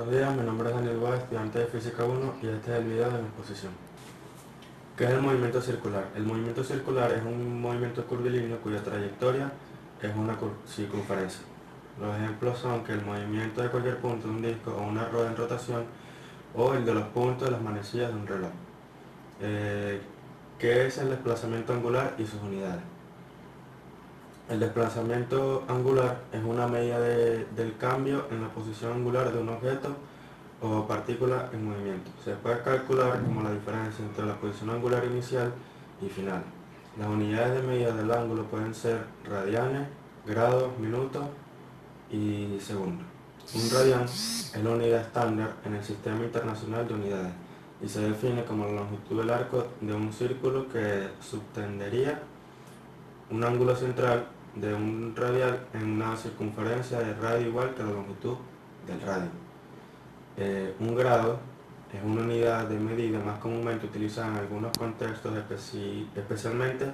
Buenos días, mi nombre es Daniel Báez, estudiante de Física 1 y este es el video de mi exposición. ¿Qué es el movimiento circular? El movimiento circular es un movimiento curvilíneo cuya trayectoria es una circunferencia. Los ejemplos son que el movimiento de cualquier punto de un disco o una rueda en rotación o el de los puntos de las manecillas de un reloj. ¿Qué es el desplazamiento angular y sus unidades? El desplazamiento angular es una medida del cambio en la posición angular de un objeto o partícula en movimiento. Se puede calcular como la diferencia entre la posición angular inicial y final. Las unidades de medida del ángulo pueden ser radianes, grados, minutos y segundos. Un radián es la unidad estándar en el Sistema Internacional de Unidades y se define como la longitud del arco de un círculo que subtendería un ángulo central de un radial en una circunferencia de radio igual que la longitud del radio. Un grado es una unidad de medida más comúnmente utilizada en algunos contextos, especialmente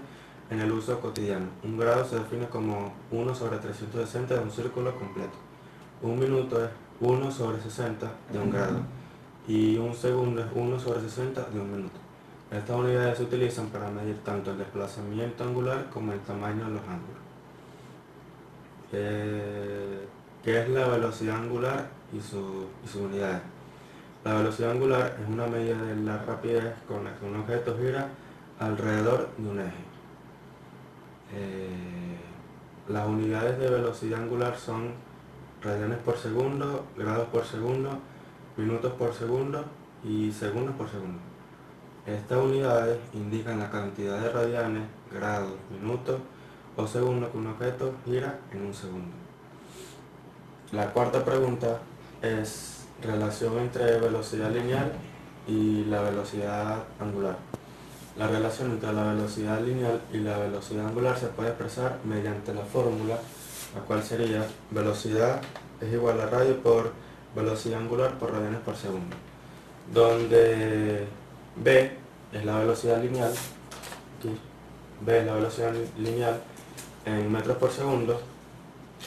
en el uso cotidiano. Un grado se define como 1 sobre 360 de un círculo completo. Un minuto es 1 sobre 60 de un grado y un segundo es 1 sobre 60 de un minuto. Estas unidades se utilizan para medir tanto el desplazamiento angular como el tamaño de los ángulos. ¿Qué es la velocidad angular y sus unidades? La velocidad angular es una medida de la rapidez con la que un objeto gira alrededor de un eje. Las unidades de velocidad angular son radianes por segundo, grados por segundo, minutos por segundo y segundos por segundo. Estas unidades indican la cantidad de radianes, grados, minutos o segundos que un objeto gira en un segundo. La cuarta pregunta es relación entre velocidad lineal y la velocidad angular. La relación entre la velocidad lineal y la velocidad angular se puede expresar mediante la fórmula, la cual sería velocidad es igual a radio por velocidad angular por radianes por segundo, donde b es la velocidad lineal, b es la velocidad lineal en metros por segundo,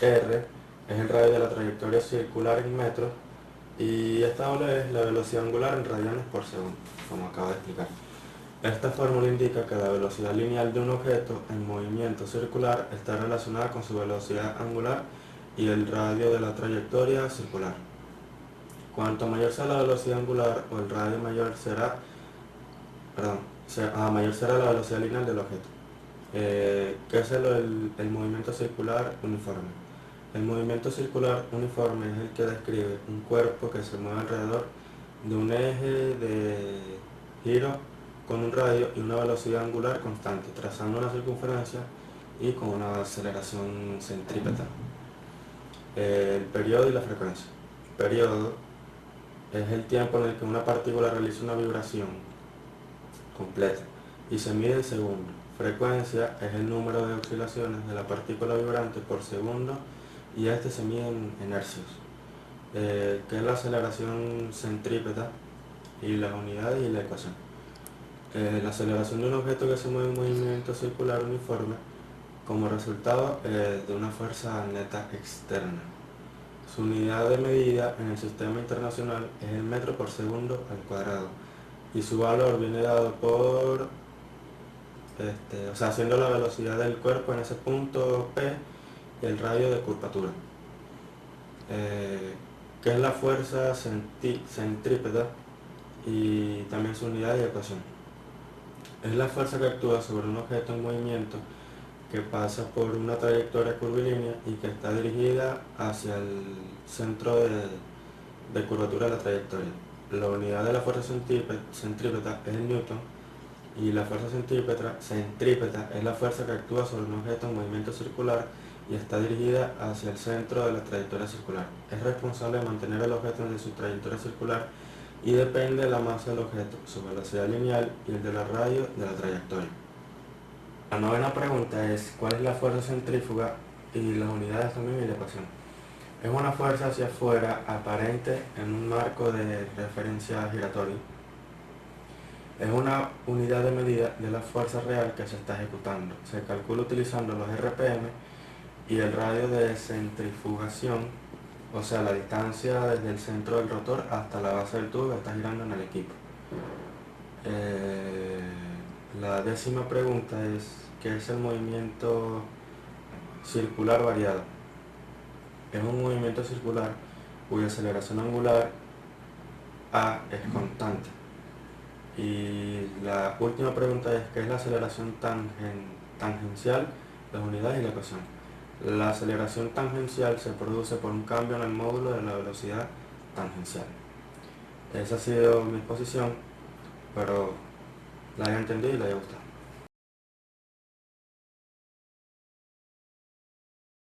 r es el radio de la trayectoria circular en metros y esta doble es la velocidad angular en radianes por segundo, como acabo de explicar. Esta fórmula indica que la velocidad lineal de un objeto en movimiento circular está relacionada con su velocidad angular y el radio de la trayectoria circular. Cuanto mayor sea la velocidad angular o el radio mayor será la velocidad lineal del objeto. ¿Qué es el movimiento circular uniforme? El movimiento circular uniforme es el que describe un cuerpo que se mueve alrededor de un eje de giro con un radio y una velocidad angular constante, trazando una circunferencia y con una aceleración centrípeta. El periodo y la frecuencia. Periodo es el tiempo en el que una partícula realiza una vibración completa y se mide en segundos. Frecuencia es el número de oscilaciones de la partícula vibrante por segundo y este se mide en hercios. ¿Qué es la aceleración centrípeta? Y las unidades y la ecuación. La aceleración de un objeto que se mueve en movimiento circular uniforme como resultado de una fuerza neta externa. Su unidad de medida en el sistema internacional es el metro por segundo al cuadrado y su valor viene dado por, haciendo la velocidad del cuerpo en ese punto P y el radio de curvatura. ¿Qué es la fuerza centrípeta? Y también su unidad de ecuación. Es la fuerza que actúa sobre un objeto en movimiento que pasa por una trayectoria curvilínea y que está dirigida hacia el centro de curvatura de la trayectoria. La unidad de la fuerza centrípeta es el newton y la fuerza centrípeta es la fuerza que actúa sobre un objeto en movimiento circular y está dirigida hacia el centro de la trayectoria circular. Es responsable de mantener el objeto en su trayectoria circular y depende de la masa del objeto, su velocidad lineal y el de la radio de la trayectoria. La novena pregunta es ¿cuál es la fuerza centrífuga y las unidades también y la ecuación? Es una fuerza hacia afuera aparente en un marco de referencia giratorio. Es una unidad de medida de la fuerza real que se está ejecutando. Se calcula utilizando los RPM y el radio de centrifugación o sea, la distancia desde el centro del rotor hasta la base del tubo que está girando en el equipo. La décima pregunta es, ¿qué es el movimiento circular variado? Es un movimiento circular cuya aceleración angular A es constante. Y la última pregunta es, ¿qué es la aceleración tangencial, las unidades y la ecuación? La aceleración tangencial se produce por un cambio en el módulo de la velocidad tangencial. Esa ha sido mi exposición, espero la haya entendido y la haya gustado.